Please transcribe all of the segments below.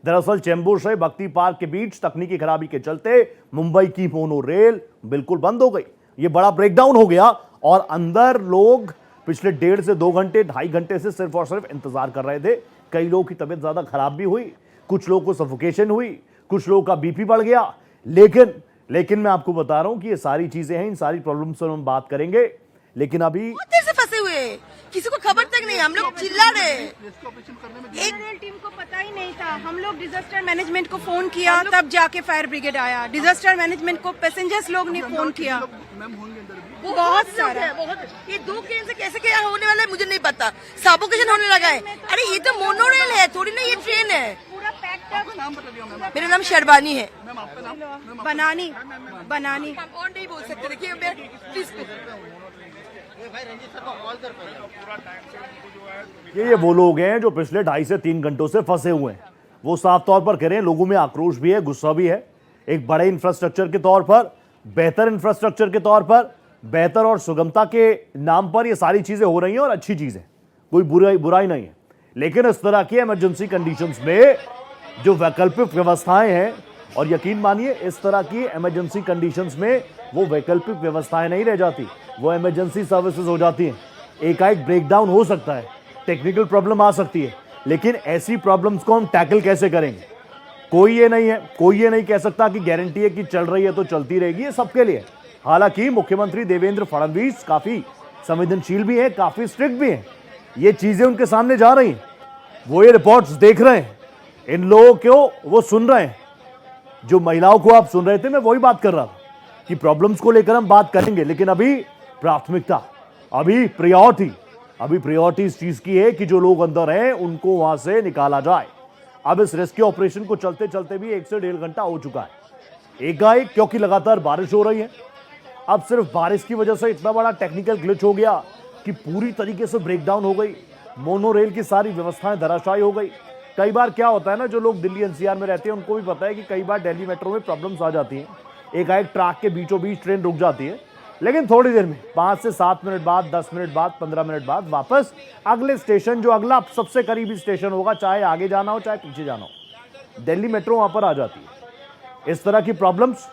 दरअसल चेंबूर से भक्ति पार्क के बीच तकनीकी खराबी के चलते मुंबई की मोनो रेल बिल्कुल बंद हो गई। ये बड़ा ब्रेकडाउन हो गया और अंदर लोग पिछले 1.5 से 2 घंटे 2.5 घंटे से सिर्फ और सिर्फ इंतजार कर रहे थे। कई लोगों की तबीयत ज्यादा खराब भी हुई, कुछ लोगों को सफोकेशन हुई, कुछ लोगों का बीपी बढ़ गया। लेकिन मैं आपको बता रहा हूं कि ये सारी चीजें हैं, इन सारी प्रॉब्लम्स पर हम बात करेंगे। लेकिन अभी से फंसे हुए, किसी को खबर तक नहीं, हम लोग चिल्ला रहे। एक रेल टीम को पता ही नहीं था। हम लोग डिजास्टर मैनेजमेंट को फोन किया, तब जाके फायर ब्रिगेड आया। डिजास्टर मैनेजमेंट को पैसेंजर्स लोग ने फोन किया। बहुत सारा ये 2 ट्रेन से कैसे क्या होने वाला है मुझे नहीं पता। सफोकेशन होने लगा है। अरे ये तो मोनो रेल है, थोड़ी ना ये ट्रेन है। पूरा पैक्ड। मेरा नाम शर्बानी है। बनानी हम और नहीं बोल सकते, देखिए प्लीज। ये वो लोग हैं जो पिछले 2.5 से 3 घंटों से फंसे हुए हैं। वो साफ तौर पर कह रहे हैं लोगों में आक्रोश भी है, गुस्सा भी है। एक बड़े इंफ्रास्ट्रक्चर के तौर पर, बेहतर इंफ्रास्ट्रक्चर के तौर पर, बेहतर और सुगमता के नाम पर ये सारी चीजें हो रही हैं और अच्छी चीजें, कोई बुराई नहीं है। लेकिन इस तरह की इमरजेंसी कंडीशंस में जो वैकल्पिक व्यवस्थाएं हैं, और यकीन मानिए इस तरह की इमरजेंसी कंडीशंस में वो वैकल्पिक व्यवस्थाएं नहीं रह जाती, वो इमरजेंसी सर्विसेज हो जाती हैं। एकाएक ब्रेकडाउन हो सकता है, टेक्निकल प्रॉब्लम आ सकती है, लेकिन ऐसी प्रॉब्लम्स को हम टैकल कैसे करेंगे? कोई ये नहीं कह सकता कि गारंटी है कि चल रही है तो चलती रहेगी, ये सबके लिए। हालांकि मुख्यमंत्री देवेंद्र फडणवीस काफी संवेदनशील भी हैं, काफी स्ट्रिक्ट भी हैं। ये चीजें उनके सामने जा रही हैं, वो ये रिपोर्ट्स देख रहे हैं, इन लोगों को वो सुन रहे हैं। जो महिलाओं को आप सुन रहे थे, मैं वही बात कर रहा था कि प्रॉब्लम्स को लेकर हम बात करेंगे, लेकिन अभी प्राथमिकता, अभी प्रायोरिटी इस चीज की है कि जो लोग अंदर हैं उनको वहां से निकाला जाए। अब इस रेस्क्यू ऑपरेशन को चलते चलते भी 1 से 1.5 घंटा हो चुका है। एकाएक क्योंकि लगातार बारिश हो रही है, अब सिर्फ बारिश की वजह से इतना बड़ा टेक्निकल ग्लिच हो गया कि पूरी तरीके से ब्रेकडाउन हो गई। मोनो रेल की सारी व्यवस्थाएं धराशायी हो गई। कई बार क्या होता है ना, जो लोग दिल्ली एनसीआर में रहते हैं उनको भी पता है कि कई बार दिल्ली मेट्रो में प्रॉब्लम्स आ जाती हैं। एकाएक ट्रैक के बीचों बीच ट्रेन रुक जाती है, लेकिन थोड़ी देर में 5 से 7 मिनट बाद, 10 मिनट बाद, 15 मिनट बाद वापस अगले स्टेशन, जो अगला सबसे करीबी स्टेशन होगा, चाहे आगे जाना हो चाहे पीछे जाना हो, दिल्ली मेट्रो वहां पर आ जाती है। इस तरह की प्रॉब्लम्स।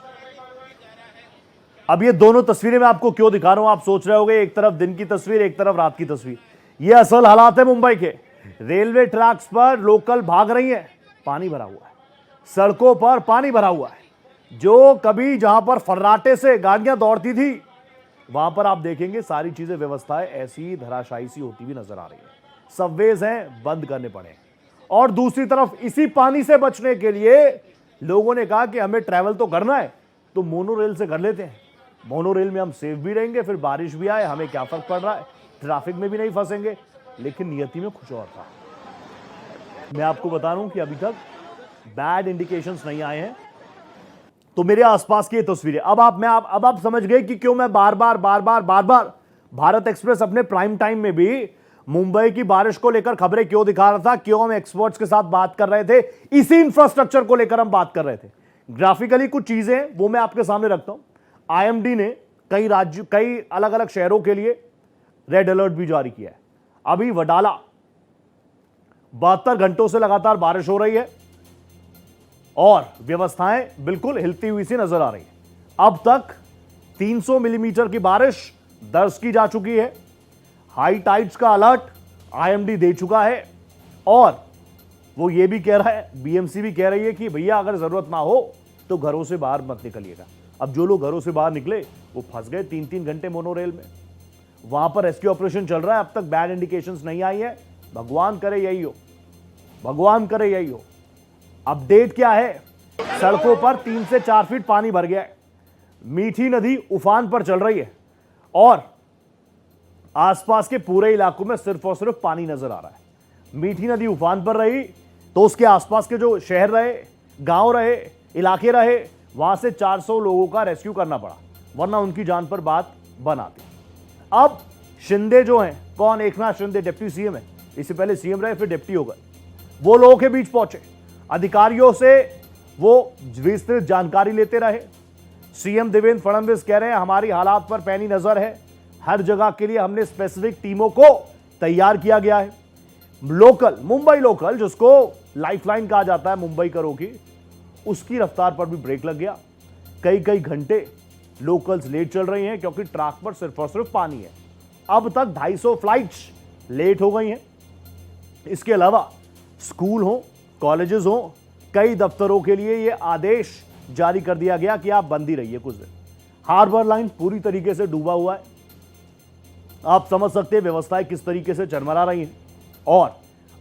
अब ये दोनों तस्वीरें मैं आपको क्यों दिखा रहा हूं, आप सोच रहे होंगे, एक तरफ दिन की तस्वीर, एक तरफ रात की तस्वीर। ये असल हालात है मुंबई के। रेलवे ट्रैक्स पर लोकल भाग रही है, पानी भरा हुआ है, सड़कों पर पानी भरा हुआ है। जो कभी जहां पर फर्राटे से गाड़ियां दौड़ती थी, वहां पर आप देखेंगे सारी चीजें, व्यवस्थाएं ऐसी धराशायी सी होती हुई नजर आ रही है। सबवेज हैं, बंद करने पड़े। और दूसरी तरफ इसी पानी से बचने के लिए लोगों ने कहा कि हमें ट्रैवल तो करना है तो मोनो रेल से कर लेते हैं। मोनो रेल में हम सेफ भी रहेंगे, फिर बारिश भी आए हमें क्या फर्क पड़ रहा है, ट्रैफिक में भी नहीं फंसेंगे। लेकिन नियति में कुछ और था। मैं आपको बता रहा हूं कि अभी तक बैड इंडिकेशंस नहीं आए हैं। तो मेरे आसपास की ये तस्वीरें, अब आप समझ गए कि क्यों मैं बार बार भारत एक्सप्रेस अपने प्राइम टाइम में भी मुंबई की बारिश को लेकर खबरें क्यों दिखा रहा था, क्यों हम एक्सपर्ट्स के साथ बात कर रहे थे, इसी इंफ्रास्ट्रक्चर को लेकर हम बात कर रहे थे। ग्राफिकली कुछ चीजें वो मैं आपके सामने रखता हूं। आईएमडी ने कई अलग अलग शहरों के लिए रेड अलर्ट भी जारी किया है। अभी वडाला 72 घंटों से लगातार बारिश हो रही है और व्यवस्थाएं बिल्कुल हिलती हुई सी नजर आ रही है। अब तक 300 मिलीमीटर की बारिश दर्ज की जा चुकी है। हाई टाइड्स का अलर्ट आईएमडी दे चुका है और वो ये भी कह रहा है, बीएमसी भी कह रही है कि भैया अगर जरूरत ना हो तो घरों से बाहर मत निकलिएगा। अब जो लोग घरों से बाहर निकले वो फंस गए 3-3 घंटे मोनो रेल में। वहां पर रेस्क्यू ऑपरेशन चल रहा है, अब तक बैड इंडिकेशंस नहीं आई है। भगवान करे यही हो। अपडेट क्या है, सड़कों पर 3 से 4 फीट पानी भर गया है। मीठी नदी उफान पर चल रही है और आसपास के पूरे इलाकों में सिर्फ और सिर्फ पानी नजर आ रहा है। मीठी नदी उफान पर रही तो उसके आसपास के जो शहर रहे, गांव रहे, इलाके रहे, वहां से 400 लोगों का रेस्क्यू करना पड़ा, वरना उनकी जान पर बात बन आती। अब शिंदे जो हैं, कौन, एकनाथ शिंदे डिप्टी सीएम है, इससे पहले सीएम रहे फिर डिप्टी हो गए, वो लोगों के बीच पहुंचे, अधिकारियों से वो विस्तृत जानकारी लेते रहे। सीएम देवेंद्र फडणवीस कह रहे हैं हमारी हालात पर पैनी नजर है, हर जगह के लिए हमने स्पेसिफिक टीमों को तैयार किया गया है। लोकल, मुंबई लोकल, जिसको लाइफलाइन कहा जाता है मुंबई करों की, उसकी रफ्तार पर भी ब्रेक लग गया। कई कई घंटे लोकल्स लेट चल रही हैं क्योंकि ट्रैक पर सिर्फ और सिर्फ पानी है। अब तक 250 फ्लाइट्स लेट हो गई हैं। इसके अलावा स्कूल हो, कॉलेजेस हो, कई दफ्तरों के लिए यह आदेश जारी कर दिया गया कि आप बंद ही रहिए कुछ दिन। हार्बर लाइन पूरी तरीके से डूबा हुआ है। आप समझ सकते हैं व्यवस्थाएं किस तरीके से चरमरा रही हैं और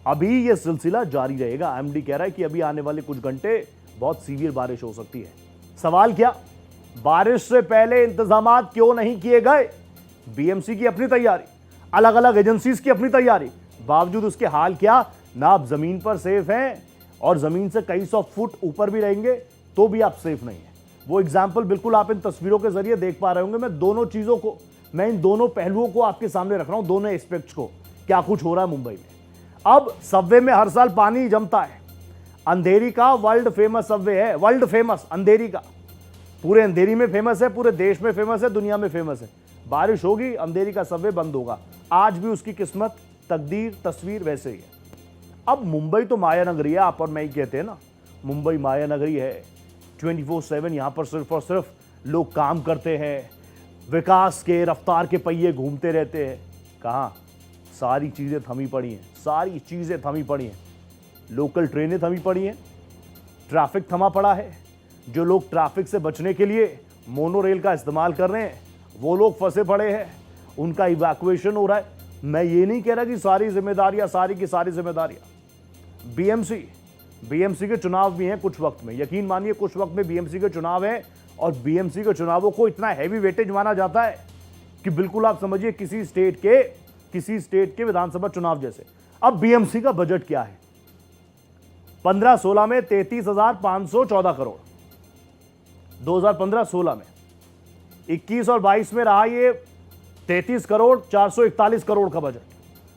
अभी यह सिलसिला जारी रहेगा। एमडी कह रहा है कि अभी आने वाले कुछ घंटे बहुत सीवियर बारिश हो सकती है। सवाल क्या, बारिश से पहले इंतजामात क्यों नहीं किए गए? बीएमसी की अपनी तैयारी, अलग अलग एजेंसीज की अपनी तैयारी, बावजूद उसके हाल क्या? ना आप जमीन पर सेफ हैं और जमीन से कई सौ फुट ऊपर भी रहेंगे तो भी आप सेफ नहीं है। वो एग्जाम्पल बिल्कुल आप इन तस्वीरों के जरिए देख पा रहे होंगे। मैं दोनों चीजों को, मैं इन दोनों पहलुओं को आपके सामने रख रहा हूं, दोनों एस्पेक्ट्स को, क्या कुछ हो रहा है मुंबई में। अब सबवे में हर साल पानी जमता है। अंधेरी का वर्ल्ड फेमस सबवे है, वर्ल्ड फेमस अंधेरी का, पूरे अंधेरी में फेमस है, पूरे देश में फेमस है, दुनिया में फेमस है। बारिश होगी, अंधेरी का सबवे बंद होगा। आज भी उसकी किस्मत, तकदीर, तस्वीर वैसे ही है। अब मुंबई तो माया नगरी है, आप और मैं ही कहते हैं ना, मुंबई माया नगरी है। 24/7 यहां पर सिर्फ और सिर्फ लोग काम करते हैं, विकास के रफ्तार के पहिए घूमते रहते हैं। कहां? सारी चीजें थमी पड़ी हैं, सारी चीजें थमी पड़ी हैं। लोकल ट्रेनें थमी पड़ी हैं, ट्रैफिक थमा पड़ा है। जो लोग ट्रैफिक से बचने के लिए मोनो रेल का इस्तेमाल कर रहे हैं वो लोग फंसे पड़े हैं, उनका इवैक्यूएशन हो रहा है। मैं ये नहीं कह रहा कि सारी जिम्मेदारियां, सारी की सारी जिम्मेदारियां बीएमसी के चुनाव भी हैं कुछ वक्त में। यकीन मानिए कुछ वक्त में बीएमसी के चुनाव हैं और बीएमसी के चुनावों को इतना हैवी वेटेज माना जाता है कि बिल्कुल आप समझिए किसी स्टेट के विधानसभा चुनाव जैसे। अब बीएमसी का बजट क्या है? 15-16 में 33,514 करोड़, 2015-16 में। 21 और 22 में रहा ये 33 करोड़ 441 करोड़ का बजट।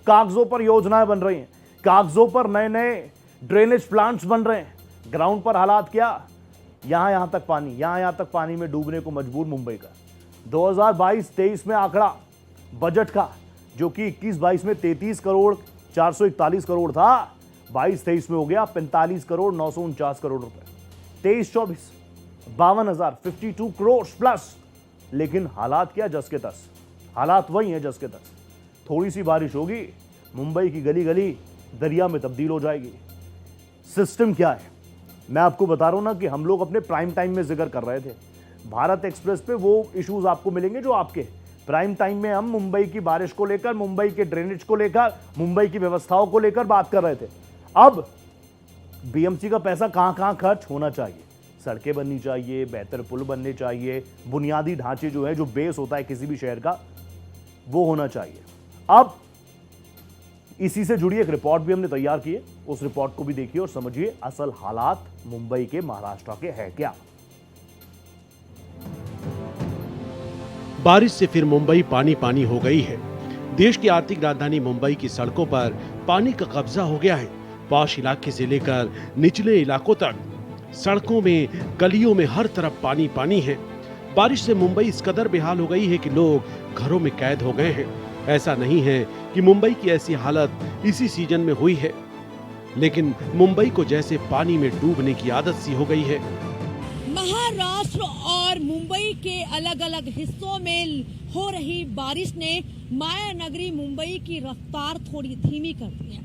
कागजों पर योजनाएं बन रही हैं, कागजों पर नए नए ड्रेनेज प्लांट्स बन रहे हैं। ग्राउंड पर हालात क्या? यहां तक पानी में डूबने को मजबूर मुंबई का। 2022-23 में आंकड़ा बजट का जो कि 21-22 में 33 करोड़ 441 करोड़ था, 22-23 में हो गया 45 करोड़ 949 करोड़ रुपए। 23-24 52,052 करोड़ प्लस। लेकिन हालात क्या? जस के तस, हालात वही हैं जस के तस। थोड़ी सी बारिश होगी, मुंबई की गली गली दरिया में तब्दील हो जाएगी। सिस्टम क्या है? मैं आपको बता रहा हूं ना कि हम लोग अपने प्राइम टाइम में जिक्र कर रहे थे। भारत एक्सप्रेस पे वो इश्यूज आपको मिलेंगे जो आपके प्राइम टाइम में हम मुंबई की बारिश को लेकर, मुंबई के ड्रेनेज को लेकर, मुंबई की व्यवस्थाओं को लेकर बात कर रहे थे। अब बीएमसी का पैसा कहां खर्च होना चाहिए? सड़कें बननी चाहिए, बेहतर पुल बनने चाहिए, बुनियादी ढांचे जो है, जो बेस होता है किसी भी शहर का, वो होना चाहिए। अब इसी से जुड़ी एक रिपोर्ट भी हमने तैयार की है, उस रिपोर्ट को भी देखिए और समझिए असल हालात मुंबई के, महाराष्ट्र के हैं क्या। बारिश से फिर मुंबई पानी पानी हो गई है। देश की आर्थिक राजधानी मुंबई की सड़कों पर पानी का कब्जा हो गया है। पॉश इलाके से लेकर निचले इलाकों तक सड़कों में, गलियों में हर तरफ पानी पानी है। बारिश से मुंबई इस कदर बेहाल हो गई है कि लोग घरों में कैद हो गए हैं। ऐसा नहीं है कि मुंबई की ऐसी हालत इसी सीजन में हुई है, लेकिन मुंबई को जैसे पानी में डूबने की आदत सी हो गई है। महाराष्ट्र और मुंबई के अलग अलग हिस्सों में हो रही बारिश ने माया नगरी मुंबई की रफ्तार थोड़ी धीमी कर दी है।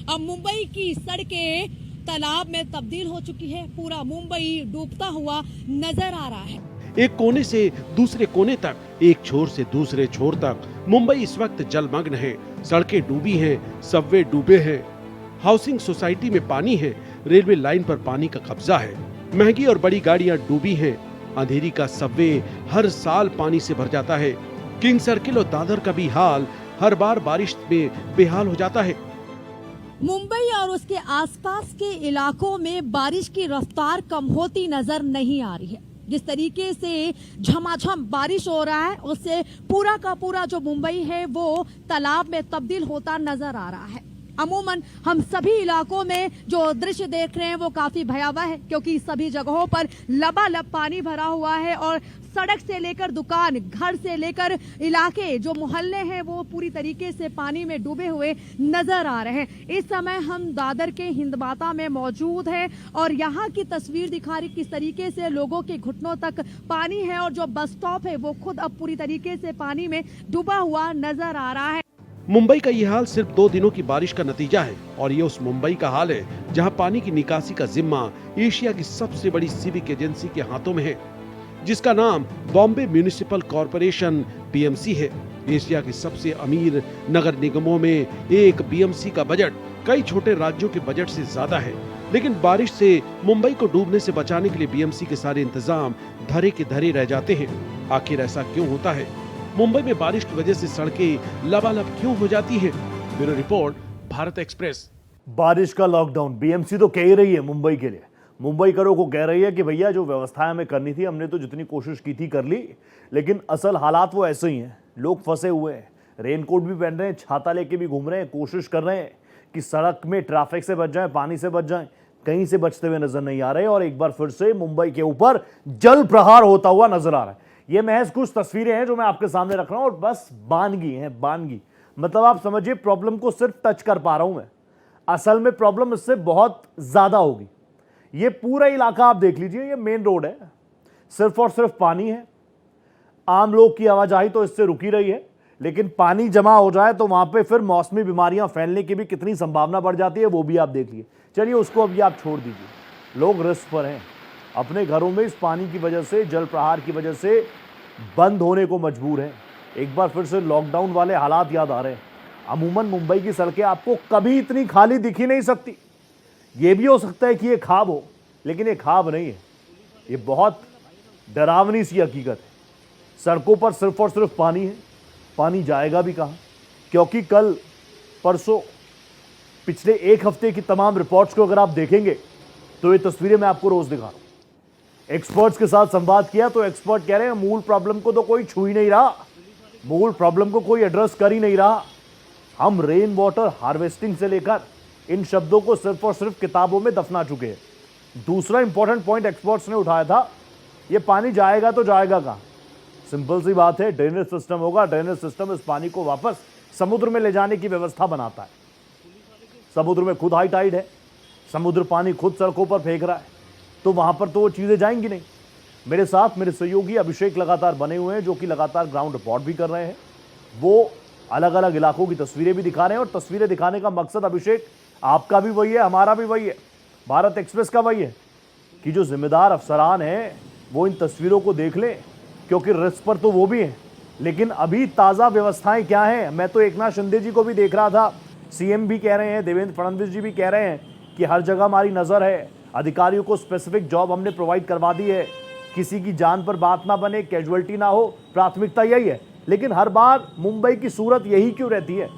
अब मुंबई की सड़कें तालाब में तब्दील हो चुकी है। पूरा मुंबई डूबता हुआ नजर आ रहा है। एक कोने से दूसरे कोने तक, एक छोर से दूसरे छोर तक मुंबई इस वक्त जलमग्न है। सड़कें डूबी हैं, सबवे डूबे हैं, हाउसिंग सोसाइटी में पानी है, रेलवे लाइन पर पानी का कब्जा है, महंगी और बड़ी गाड़ियां डूबी हैं। अंधेरी का सबवे हर साल पानी से भर जाता है। किंग सर्किल और दादर का भी हाल हर बार बारिश में बेहाल हो जाता है। मुंबई और उसके आसपास के इलाकों में बारिश की रफ्तार कम होती नजर नहीं आ रही है। जिस तरीके से झमाझम बारिश हो रहा है उससे पूरा का पूरा जो मुंबई है वो तालाब में तब्दील होता नजर आ रहा है। अमूमन हम सभी इलाकों में जो दृश्य देख रहे हैं वो काफी भयावह है, क्योंकि सभी जगहों पर लबालब पानी भरा हुआ है और सड़क से लेकर दुकान, घर से लेकर इलाके, जो मोहल्ले हैं वो पूरी तरीके से पानी में डूबे हुए नजर आ रहे हैं। इस समय हम दादर के हिंदमाता में मौजूद हैं और यहाँ की तस्वीर दिखा रही किस तरीके से लोगों के घुटनों तक पानी है और जो बस स्टॉप है वो खुद अब पूरी तरीके से पानी में डूबा हुआ नजर आ रहा है। मुंबई का ये हाल सिर्फ 2 दिनों की बारिश का नतीजा है और ये उस मुंबई का हाल है जहां पानी की निकासी का जिम्मा एशिया की सबसे बड़ी सिविक एजेंसी के हाथों में है, जिसका नाम बॉम्बे म्युनिसिपल कॉरपोरेशन BMC है। एशिया के सबसे अमीर नगर निगमों में एक BMC का बजट कई छोटे राज्यों के बजट से ज्यादा है, लेकिन बारिश से मुंबई को डूबने से बचाने के लिए BMC के सारे इंतजाम धरे के धरे रह जाते हैं। आखिर ऐसा क्यों होता है? मुंबई में बारिश की वजह से सड़कें लबालब क्यों हो जाती हैं? Bureau report, Bharat express. बारिश का लॉकडाउन BMC तो कह ही रही है मुंबई के लिए, मुंबईकरों को कह रही है कि भैया जो व्यवस्थाएं हमें करनी थी हमने तो जितनी कोशिश की थी कर ली, लेकिन असल हालात वो ऐसे ही हैं। लोग फंसे हुए हैं, रेनकोट भी पहन रहे हैं, छाता लेके भी घूम रहे हैं, कोशिश कर रहे हैं कि सड़क में ट्रैफिक से बच जाएं, पानी से बच जाएं, कहीं से बचते हुए नजर नहीं आ रहे और एक बार फिर से मुंबई के ऊपर जल प्रहार होता हुआ नजर आ रहा है। ये महज कुछ तस्वीरें हैं जो मैं आपके सामने रख रहा हूं और बस बानगी हैं, बानगी मतलब आप समझिए प्रॉब्लम को सिर्फ टच कर पा रहा हूं मैं, असल में प्रॉब्लम इससे बहुत ज्यादा होगी। ये पूरा इलाका आप देख लीजिए, ये मेन रोड है, सिर्फ और सिर्फ पानी है। आम लोग की आवाजाही तो इससे रुकी रही है, लेकिन पानी जमा हो जाए तो वहां पे फिर मौसमी बीमारियां फैलने की भी कितनी संभावना बढ़ जाती है वो भी आप देख लीजिए। चलिए उसको अभी आप छोड़ दीजिए, लोग रिस्क पर हैं, अपने घरों में इस पानी की वजह से, जल प्रहार की वजह से बंद होने को मजबूर हैं। एक बार फिर से लॉकडाउन वाले हालात याद आ रहे हैं। अमूमन मुंबई की सड़कें आपको कभी इतनी खाली दिख ही नहीं सकती। ये भी हो सकता है कि ये ख्वाब हो, लेकिन ये ख्वाब नहीं है, ये बहुत डरावनी सी हकीकत है। सड़कों पर सिर्फ और सिर्फ पानी है, पानी जाएगा भी कहाँ? क्योंकि कल परसों पिछले एक हफ्ते की तमाम रिपोर्ट्स को अगर आप देखेंगे तो ये तस्वीरें मैं आपको रोज दिखा रहा हूं। एक्सपर्ट्स के साथ संवाद किया तो एक्सपर्ट कह रहे हैं मूल प्रॉब्लम को तो कोई छू ही नहीं रहा, मूल प्रॉब्लम को कोई एड्रेस कर ही नहीं रहा। हम रेन वाटर हार्वेस्टिंग से लेकर इन शब्दों को सिर्फ और सिर्फ किताबों में दफना चुके हैं। दूसरा इंपॉर्टेंट पॉइंट एक्सपर्ट्स ने उठाया था, ये पानी जाएगा तो जाएगा कहाँ? सिंपल सी बात है, ड्रेनेज सिस्टम होगा, ड्रेनेज सिस्टम इस पानी को वापस समुद्र में ले जाने की व्यवस्था बनाता है। समुद्र में खुद हाई टाइड है, समुद्र पानी खुद सड़कों पर फेंक रहा है, तो वहां पर तो वो चीजें जाएंगी नहीं। मेरे साथ मेरे सहयोगी अभिषेक लगातार बने हुए हैं, जो कि लगातार ग्राउंड रिपोर्ट भी कर रहे हैं। वो अलग अलग इलाकों की तस्वीरें भी दिखा रहे हैं और तस्वीरें दिखाने का मकसद अभिषेक आपका भी वही है, हमारा भी वही है, भारत एक्सप्रेस का वही है कि जो जिम्मेदार अफसरान हैं वो इन तस्वीरों को देख लें, क्योंकि रिस्क पर तो वो भी हैं। लेकिन अभी ताज़ा व्यवस्थाएं क्या हैं? मैं तो एकनाथ शिंदे जी को भी देख रहा था, CM भी कह रहे हैं, देवेंद्र फडणवीस जी भी कह रहे हैं कि हर जगह हमारी नज़र है, अधिकारियों को स्पेसिफिक जॉब हमने प्रोवाइड करवा दी है, किसी की जान पर बात ना बने, कैजुअलिटी ना हो, प्राथमिकता यही है। लेकिन हर बार मुंबई की सूरत यही क्यों रहती है?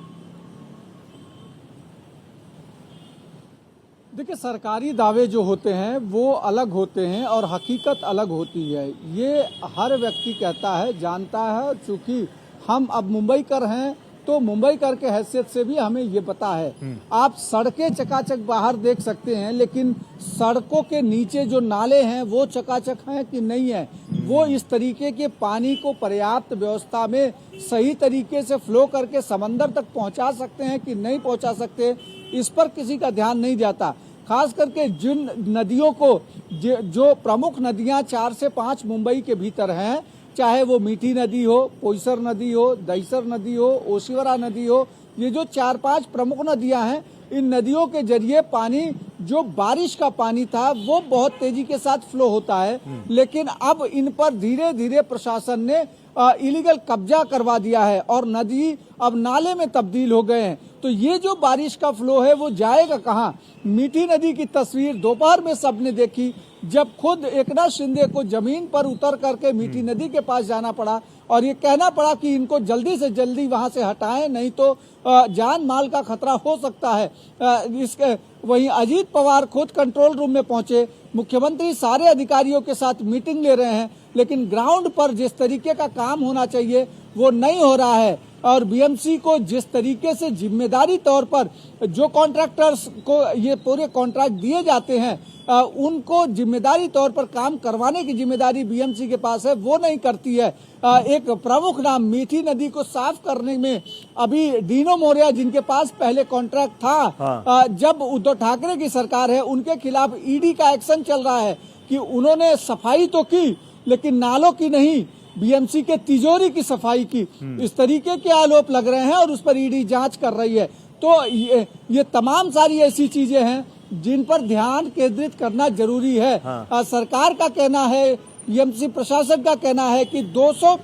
देखिए, सरकारी दावे जो होते हैं वो अलग होते हैं और हकीकत अलग होती है। ये हर व्यक्ति कहता है, जानता है। चूंकि हम अब मुंबई कर हैं तो मुंबई कर के हैसियत से भी हमें ये पता है। आप सड़कें चकाचक बाहर देख सकते हैं, लेकिन सड़कों के नीचे जो नाले हैं वो चकाचक हैं कि नहीं है, वो इस तरीके के पानी को पर्याप्त व्यवस्था में सही तरीके से फ्लो करके समंदर तक पहुंचा सकते हैं कि नहीं पहुंचा सकते, इस पर किसी का ध्यान नहीं जाता। खास करके जिन नदियों को जो प्रमुख नदियां 4 से 5 मुंबई के भीतर हैं, चाहे वो मीठी नदी हो, पोईसर नदी हो, दहिसर नदी हो, ओशिवरा नदी हो, ये जो 4-5 प्रमुख नदियां हैं, इन नदियों के जरिए पानी, जो बारिश का पानी था वो बहुत तेजी के साथ फ्लो होता है। लेकिन अब इन पर धीरे धीरे प्रशासन ने इलीगल कब्जा करवा दिया है और नदी अब नाले में तब्दील हो गए हैं। तो ये जो बारिश का फ्लो है वो जाएगा कहाँ? मीठी नदी की तस्वीर दोपहर में सबने देखी, जब खुद एकनाथ शिंदे को जमीन पर उतर करके मीठी नदी के पास जाना पड़ा और ये कहना पड़ा कि इनको जल्दी से जल्दी वहां से हटाएं, नहीं तो जान माल का खतरा हो सकता है। इसके वहीं अजीत पवार खुद कंट्रोल रूम में पहुंचे, मुख्यमंत्री सारे अधिकारियों के साथ मीटिंग ले रहे हैं, लेकिन ग्राउंड पर जिस तरीके का काम होना चाहिए वो नहीं हो रहा है। और बीएमसी को जिस तरीके से जिम्मेदारी तौर पर जो कॉन्ट्रैक्टर्स को ये पूरे कॉन्ट्रैक्ट दिए जाते हैं उनको जिम्मेदारी तौर पर काम करवाने की जिम्मेदारी बीएमसी के पास है, वो नहीं करती है। एक प्रमुख नाम मीठी नदी को साफ करने में अभी डीनो मोरिया जिनके पास पहले कॉन्ट्रैक्ट था, जब उद्धव ठाकरे की सरकार है उनके खिलाफ ईडी का एक्शन चल रहा है कि उन्होंने सफाई तो की लेकिन नालों की नहीं, बीएमसी के तिजोरी की सफाई की, इस तरीके के आरोप लग रहे हैं और उस पर ईडी जांच कर रही है। तो ये तमाम सारी ऐसी चीजें हैं जिन पर ध्यान केंद्रित करना जरूरी है। सरकार का कहना है, बीएमसी प्रशासन का कहना है कि 200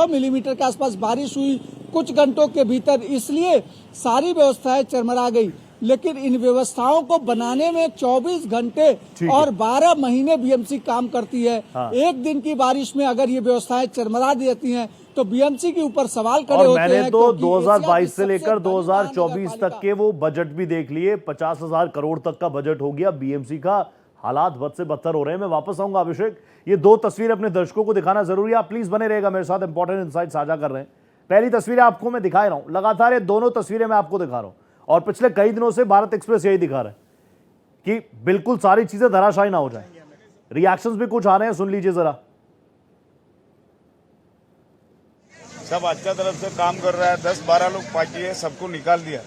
मिलीमीटर के आसपास बारिश हुई कुछ घंटों के भीतर, इसलिए सारी व्यवस्थाएं चरमरा गई। लेकिन इन व्यवस्थाओं को बनाने में 24 घंटे और 12 महीने बीएमसी काम करती है। एक दिन की बारिश में अगर ये व्यवस्थाएं चरमरा देती हैं तो बीएमसी के ऊपर सवाल खड़े होते हैं। मैंने तो 2022 से लेकर 2024 तक के वो बजट भी देख लिए, 50,000 करोड़ तक का बजट हो गया। बीएमसी का हालात बद से बदतर हो रहे हैं। मैं वापस आऊंगा अभिषेक, ये दो तस्वीरें अपने दर्शकों को दिखाना जरूरी है। आप प्लीज बने रहेगा मेरे साथ, इंपॉर्टेंट इनसाइट साझा कर रहे हैं। पहली तस्वीरें आपको मैं दिखा रहा हूं, लगातार ये दोनों तस्वीरें मैं आपको दिखा रहा हूं और पिछले कई दिनों से भारत एक्सप्रेस यही दिखा रहा है कि बिल्कुल सारी चीजें धराशायी ना हो जाए। रिएक्शंस भी कुछ आ रहे हैं, सुन लीजिए जरा। सब अच्छा तरफ से काम कर रहा है, 10-12 लोग बाकी है, सबको निकाल दिया।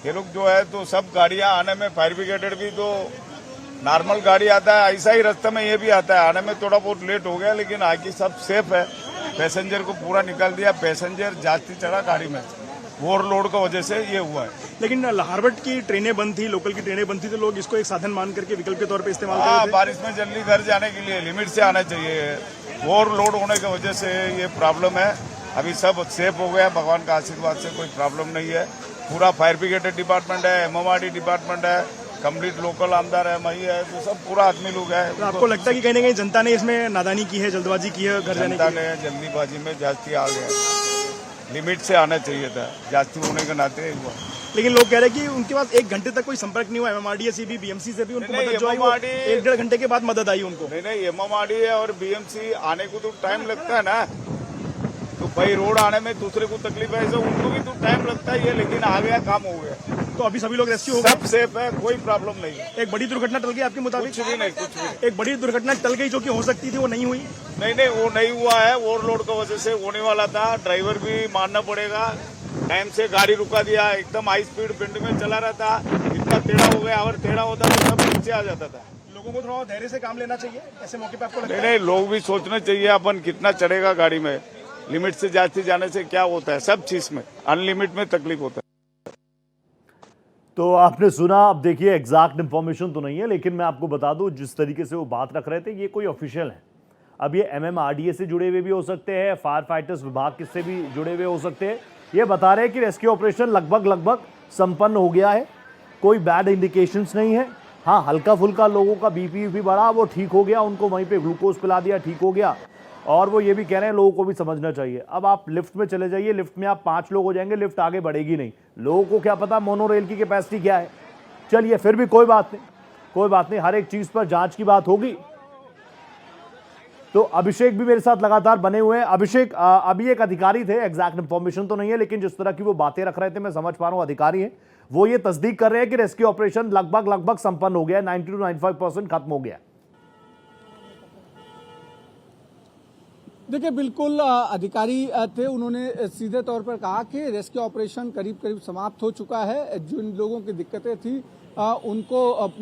ये लोग जो है तो सब गाड़ियां आने में, फायर ब्रिगेडेड भी तो नॉर्मल गाड़ी आता है, ऐसा ही रास्ते में ये भी आता है। आने में थोड़ा बहुत लेट हो गया लेकिन आगे सब सेफ है। पैसेंजर को पूरा निकाल दिया, पैसेंजर जाती चढ़ा गाड़ी में, ओवरलोड का वजह से ये हुआ है। लेकिन लाहौरवट की ट्रेनें बंद थी, लोकल की ट्रेनें बंद थी, तो लोग इसको एक साधन मान करके विकल्प के तौर पे इस्तेमाल कर रहे थे। बारिश में जल्दी घर जाने के लिए लिमिट से आना चाहिए, ओवरलोड होने की वजह से ये प्रॉब्लम है। अभी सब सेफ हो गया, भगवान का आशीर्वाद से कोई प्रॉब्लम नहीं है। पूरा फायर ब्रिगेड डिपार्टमेंट है, एमएमआरडी डिपार्टमेंट है, कंप्लीट लोकल आमदार है, मई है, तो सब पूरा आदमी लोग है। तो आपको लगता है कि कहीं ना कहीं जनता ने इसमें नादानी की है, जल्दबाजी की है घर जाने की? जनता ने जल्दीबाजी में जास्ती आ गया, लिमिट से आना चाहिए था, जास्ती होने के नाते हुआ। लेकिन लोग कह रहे हैं कि उनके पास 1 घंटे तक कोई संपर्क नहीं हुआ, एमएमआरडी से भी, बीएमसी से भी उनको मदद जो आई वो 1-1.5 घंटे के बाद मदद आई उनको। नहीं, एमएमआरडी और बीएमसी आने को तो टाइम लगता है ना, तो भाई रोड आने में दूसरे को तकलीफ है, उनको भी तो टाइम लगता ही है, लेकिन आ गया, काम हो गया। तो अभी सभी लोग रेस्क्यू हो गए, सब सेफ है, कोई प्रॉब्लम नहीं। एक बड़ी दुर्घटना टल गई आपके मुताबिक? कुछ भी नहीं, कुछ भी। एक बड़ी दुर्घटना टल गई जो कि हो सकती थी, वो नहीं हुई? नहीं, वो नहीं हुआ है, ओवरलोड की वजह से होने वाला था। ड्राइवर भी मानना पड़ेगा, टाइम से गाड़ी रुका दिया, एकदम हाई स्पीड पिंड में चला रहा था, इतना टेढ़ा हो गया, अगर टेढ़ा होता तो सब नीचे आ जाता था। लोगों को थोड़ा धैर्य से काम लेना चाहिए ऐसे मौके पे, आपको लगता है? नहीं, लोग भी सोचना चाहिए अपन कितना चढ़ेगा गाड़ी में, लिमिट से जाते जाने से क्या होता है, सब चीज में अनलिमिट में तकलीफ होता है। तो आपने सुना, अब देखिए एग्जैक्ट इंफॉर्मेशन तो नहीं है लेकिन मैं आपको बता दूं जिस तरीके से वो बात रख रहे थे ये कोई ऑफिशियल है। अब ये एमएमआरडीए से जुड़े हुए भी हो सकते हैं, फायर फाइटर्स विभाग से भी जुड़े हुए हो सकते हैं। ये बता रहे हैं कि रेस्क्यू ऑपरेशन लगभग संपन्न हो गया है, कोई बैड इंडिकेशंस नहीं है। हाँ, हल्का फुल्का लोगों का बीपी भी बढ़ा, वो ठीक हो गया, उनको वहीं पे ग्लूकोज पिला दिया, ठीक हो गया। और वो ये भी कह रहे हैं लोगों को भी समझना चाहिए। अब आप लिफ्ट में चले जाइए, लिफ्ट में आप 5 लोग हो जाएंगे, लिफ्ट आगे बढ़ेगी नहीं। लोगों को क्या पता मोनो रेल की कैपेसिटी क्या है। चलिए फिर भी कोई बात नहीं, हर एक चीज पर जांच की बात होगी। तो अभिषेक भी मेरे साथ लगातार बने हुए हैं। अभिषेक, अभी एक अधिकारी थे, एग्जैक्ट इंफॉर्मेशन तो नहीं है लेकिन जिस तरह की वो बातें रख रहे थे मैं समझ पा रहा हूं अधिकारी हैं, वो ये तस्दीक कर रहे हैं कि रेस्क्यू ऑपरेशन लगभग संपन्न हो गया, 90 to 95% खत्म हो गया। देखिए, बिल्कुल अधिकारी थे, उन्होंने सीधे तौर पर कहा कि रेस्क्यू ऑपरेशन करीब समाप्त हो चुका है। जिन लोगों की दिक्कतें थी उनको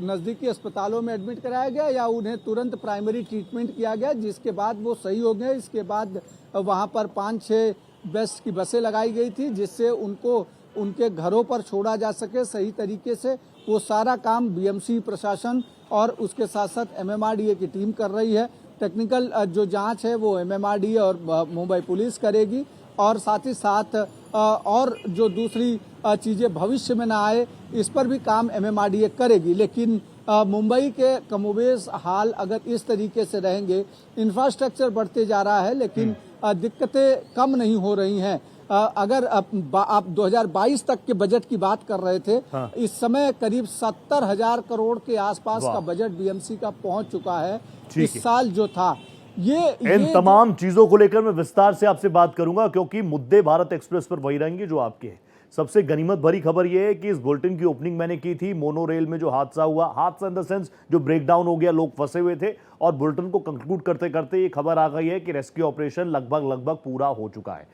नज़दीकी अस्पतालों में एडमिट कराया गया या उन्हें तुरंत प्राइमरी ट्रीटमेंट किया गया, जिसके बाद वो सही हो गए। इसके बाद वहां पर 5-6 बेस्ट की बसें लगाई गई थी जिससे उनको उनके घरों पर छोड़ा जा सके सही तरीके से। वो सारा काम बीएमसी प्रशासन और उसके साथ साथ एमएमआरडीए की टीम कर रही है। टेक्निकल जो जांच है वो एमएमआरडीए और मुंबई पुलिस करेगी और साथ ही साथ और जो दूसरी चीजें भविष्य में ना आए इस पर भी काम एमएमआरडीए करेगी। लेकिन मुंबई के कमोबेश हाल अगर इस तरीके से रहेंगे, इंफ्रास्ट्रक्चर बढ़ते जा रहा है लेकिन दिक्कतें कम नहीं हो रही हैं। अगर आप 2022 तक के बजट की बात कर रहे थे, हाँ। इस समय करीब 70,000 करोड़ के आसपास का बजट बीएमसी का पहुंच चुका है। इस साल जो था इन तमाम चीजों को लेकर मैं विस्तार से आपसे बात करूंगा, क्योंकि मुद्दे भारत एक्सप्रेस पर वही रहेंगे जो आपके हैं। सबसे गनीमत भरी खबर यह है कि इस बुलेटिन की ओपनिंग मैंने की थी मोनो रेल में जो हादसा हुआ, हादसा इन द सेंस जो ब्रेकडाउन हो गया, लोग फंसे हुए थे, और बुलेटिन को कंक्लूड करते करते ये खबर आ गई है कि रेस्क्यू ऑपरेशन लगभग पूरा हो चुका है।